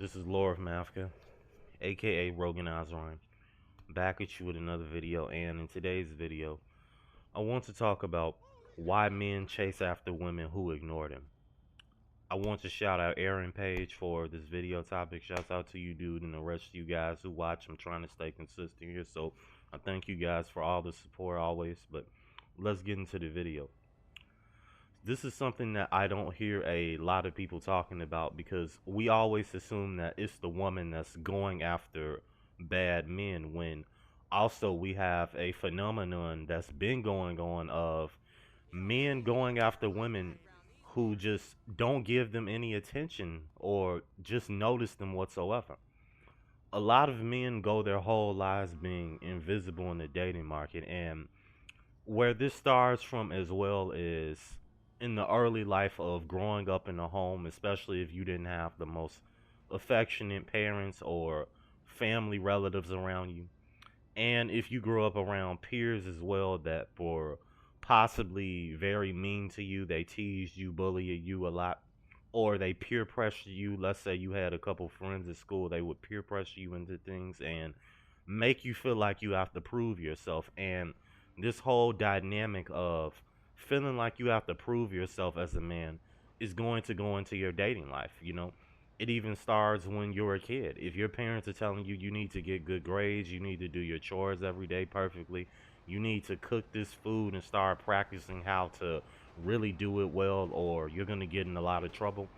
This is Laura of Mafka, aka Rogan Azrain, back at you with another video. And in today's video, I want to talk about why men chase after women who ignore them. I want to shout out Aaron Page for this video topic. Shouts out to you, dude, and the rest of you guys who watch. I'm trying to stay consistent here, so I thank you guys for all the support always. But let's get into the video. This is something that I don't hear a lot of people talking about because we always assume that it's the woman that's going after bad men when also we have a phenomenon that's been going on of men going after women who just don't give them any attention or just notice them whatsoever. A lot of men go their whole lives being invisible in the dating market, and where this starts from as well is in the early life of growing up in a home, especially if you didn't have the most affectionate parents or family relatives around you. And if you grew up around peers as well that were possibly very mean to you, they teased you, bullied you a lot, or they peer pressure you. Let's say you had a couple friends at school, they would peer pressure you into things and make you feel like you have to prove yourself. And this whole dynamic of feeling like you have to prove yourself as a man is going to go into your dating life. It even starts when you're a kid. If your parents are telling you you need to get good grades, you need to do your chores every day perfectly, you need to cook this food and start practicing how to really do it well, or you're going to get in a lot of trouble.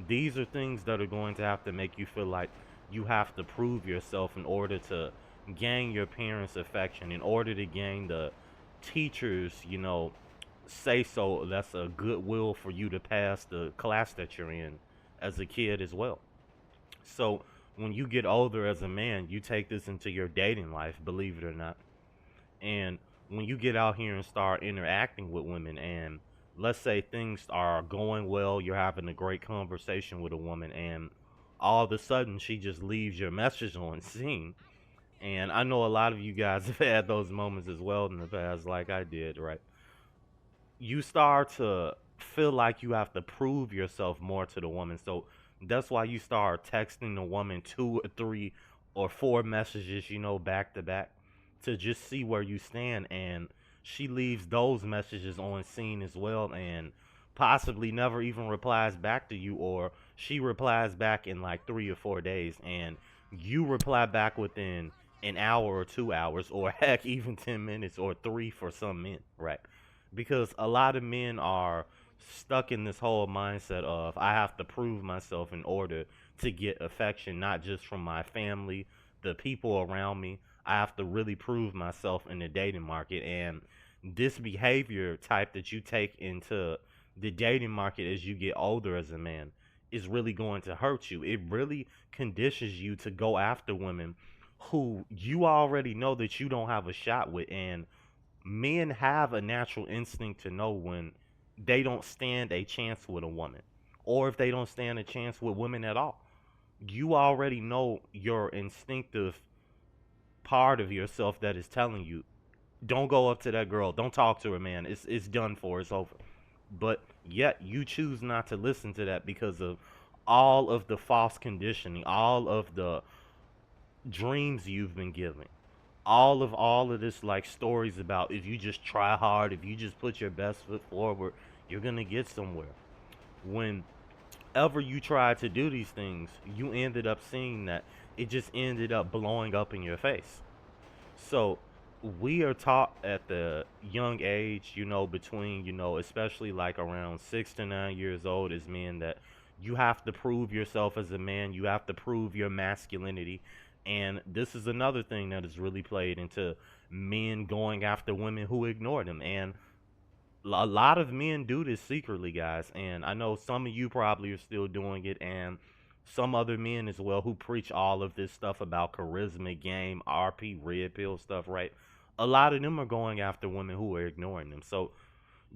These are things that are going to have to make you feel like you have to prove yourself in order to gain your parents' affection, in order to gain the teachers, say so. That's a goodwill for you to pass the class that you're in as a kid as well. So when you get older as a man, you take this into your dating life, believe it or not. And when you get out here and start interacting with women, and let's say things are going well, you're having a great conversation with a woman, and all of a sudden she just leaves your message on scene. And I know a lot of you guys have had those moments as well in the past, like I did, right? You start to feel like you have to prove yourself more to the woman. So that's why you start texting the woman two or three or four messages, back to back to just see where you stand. And she leaves those messages on scene as well and possibly never even replies back to you, or she replies back in like 3 or 4 days and you reply back within an hour or 2 hours, or heck, even 10 minutes or three for some men, right? Because a lot of men are stuck in this whole mindset of I have to prove myself in order to get affection, not just from my family, the people around me. I have to really prove myself in the dating market. And this behavior type that you take into the dating market as you get older as a man is really going to hurt you. It really conditions you to go after women who you already know that you don't have a shot with. And men have a natural instinct to know when they don't stand a chance with a woman, or if they don't stand a chance with women at all. You already know your instinctive part of yourself that is telling you, don't go up to that girl, don't talk to her, man. It's done for, it's over. But yet you choose not to listen to that because of all of the false conditioning, all of the dreams you've been given, all of this, like, stories about if you just try hard, if you just put your best foot forward, you're gonna get somewhere. Whenever you try to do these things, you ended up seeing that it just ended up blowing up in your face. So we are taught at the young age, between, especially like around 6 to 9 years old as men, that you have to prove yourself as a man. You have to prove your masculinity. And this is another thing that has really played into men going after women who ignore them. And a lot of men do this secretly, guys. And I know some of you probably are still doing it, and some other men as well who preach all of this stuff about charisma, game, RP, red pill stuff, right? A lot of them are going after women who are ignoring them. So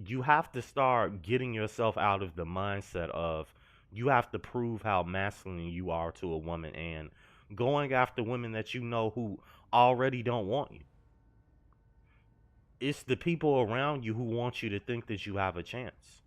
you have to start getting yourself out of the mindset of you have to prove how masculine you are to a woman and going after women that you know who already don't want you. It's the people around you who want you to think that you have a chance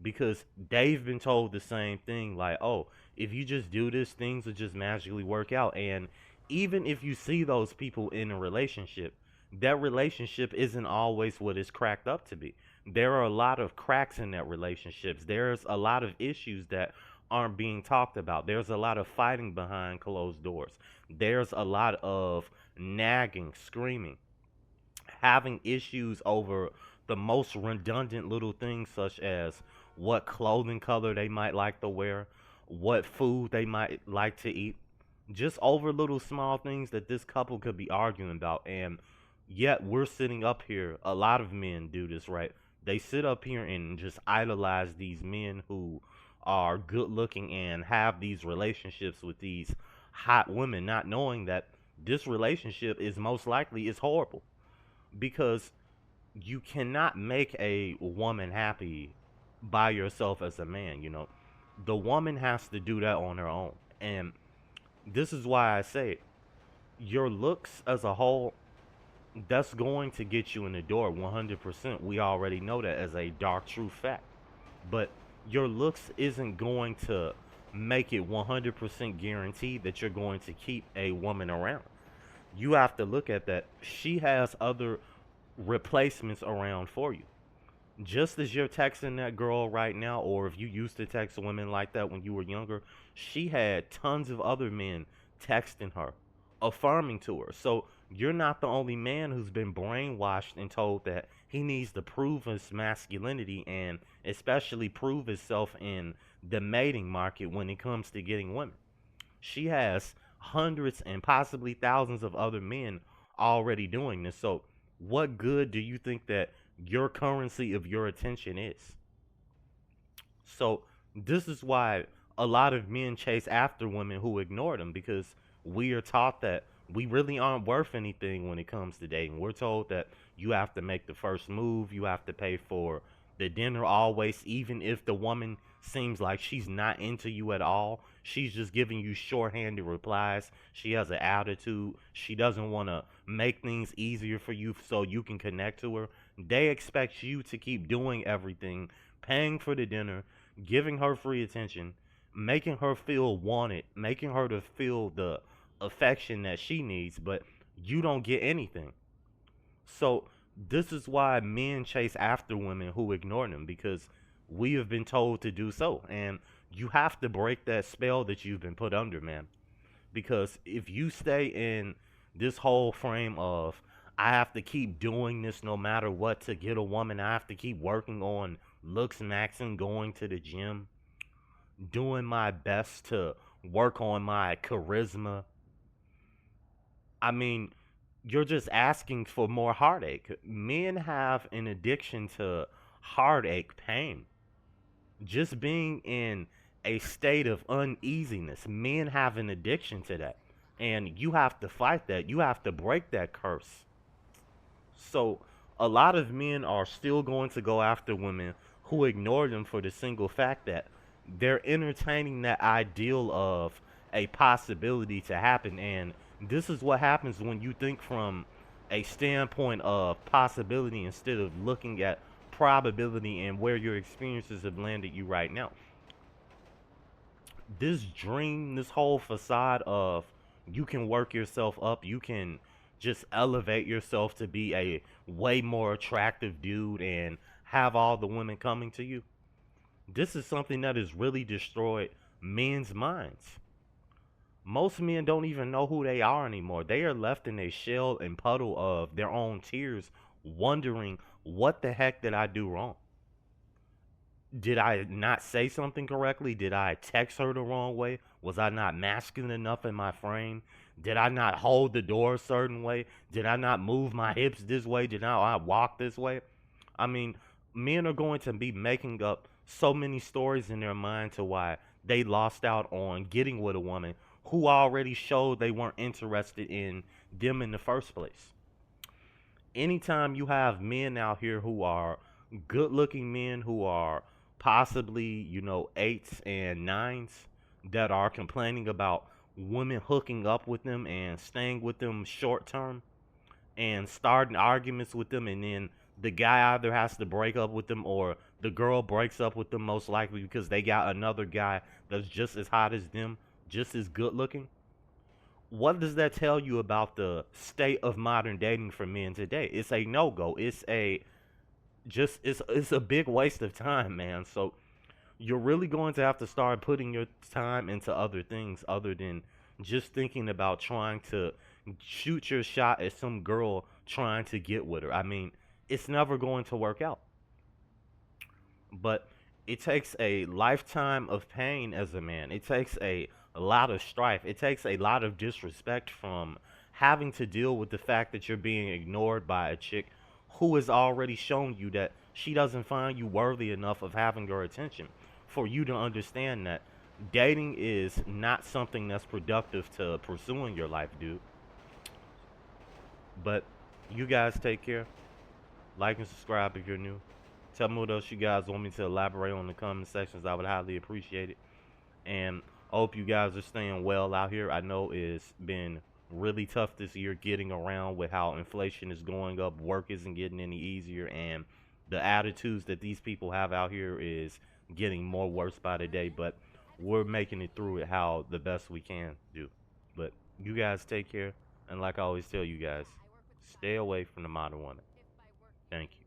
because they've been told the same thing, like, oh, If you just do this, things will just magically work out. And even if you see those people in a relationship, that relationship isn't always what it's cracked up to be. There are a lot of cracks in that relationships. There's a lot of issues that aren't being talked about. There's a lot of fighting behind closed doors. There's a lot of nagging, screaming, having issues over the most redundant little things, such as what clothing color they might like to wear, what food they might like to eat, just over little small things that this couple could be arguing about. And yet we're sitting up here, a lot of men do this, right? They sit up here and just idolize these men who are good looking and have these relationships with these hot women, not knowing that this relationship is most likely is horrible, because you cannot make a woman happy by yourself as a man. The woman has to do that on her own. And this is why I say your looks as a whole, that's going to get you in the door 100%. We already know that as a dark true fact. But your looks isn't going to make it 100% guaranteed that you're going to keep a woman around. You have to look at that. She has other replacements around for you. Just as you're texting that girl right now, or if you used to text women like that when you were younger, she had tons of other men texting her, affirming to her. So you're not the only man who's been brainwashed and told that he needs to prove his masculinity, and especially prove himself in the mating market when it comes to getting women. She has hundreds and possibly thousands of other men already doing this. So what good do you think that your currency of your attention is? So this is why a lot of men chase after women who ignore them, because we are taught that we really aren't worth anything when it comes to dating. We're told that you have to make the first move, you have to pay for the dinner always, even if the woman seems like she's not into you at all. She's just giving you shorthanded replies. She has an attitude. She doesn't want to make things easier for you so you can connect to her. They expect you to keep doing everything, paying for the dinner, giving her free attention, making her feel wanted, making her to feel the affection that she needs, but you don't get anything. So this is why men chase after women who ignore them, because we have been told to do so. And you have to break that spell that you've been put under, man. Because if you stay in this whole frame of, I have to keep doing this no matter what to get a woman, I have to keep working on looks, maxing, going to the gym, doing my best to work on my charisma. I mean, you're just asking for more heartache. Men have an addiction to heartache, pain. Just being in a state of uneasiness. Men have an addiction to that. And you have to fight that. You have to break that curse. So, a lot of men are still going to go after women who ignore them for the single fact that they're entertaining that ideal of a possibility to happen. And this is what happens when you think from a standpoint of possibility instead of looking at probability and where your experiences have landed you right now. This dream, this whole facade of you can work yourself up, you can just elevate yourself to be a way more attractive dude and have all the women coming to you. This is something that has really destroyed men's minds. Most men don't even know who they are anymore. They are left in a shell and puddle of their own tears, wondering, what the heck did I do wrong? Did I not say something correctly? Did I text her the wrong way? Was I not masculine enough in my frame? Did I not hold the door a certain way? Did I not move my hips this way? Did I walk this way? I mean, men are going to be making up so many stories in their mind to why they lost out on getting with a woman who already showed they weren't interested in them in the first place. Anytime you have men out here who are good looking men, who are possibly, eights and nines, that are complaining about women hooking up with them and staying with them short term and starting arguments with them, and then the guy either has to break up with them or the girl breaks up with them, most likely because they got another guy that's just as hot as them, just as good looking, what does that tell you about the state of modern dating for men today? It's a no go. It's a big waste of time, man. So you're really going to have to start putting your time into other things other than just thinking about trying to shoot your shot at some girl trying to get with her. I mean, it's never going to work out. But it takes a lifetime of pain as a man. It takes a lot of strife. It takes a lot of disrespect from having to deal with the fact that you're being ignored by a chick who has already shown you that she doesn't find you worthy enough of having your attention for you to understand that dating is not something that's productive to pursuing your life, dude. But you guys take care. Like and subscribe if you're new. Tell me what else you guys want me to elaborate on in the comment sections. I would highly appreciate it. And I hope you guys are staying well out here. I know it's been really tough this year getting around with how inflation is going up. Work isn't getting any easier. And the attitudes that these people have out here is getting more worse by the day. But we're making it through it how the best we can do. But you guys take care. And like I always tell you guys, stay away from the modern woman. Thank you.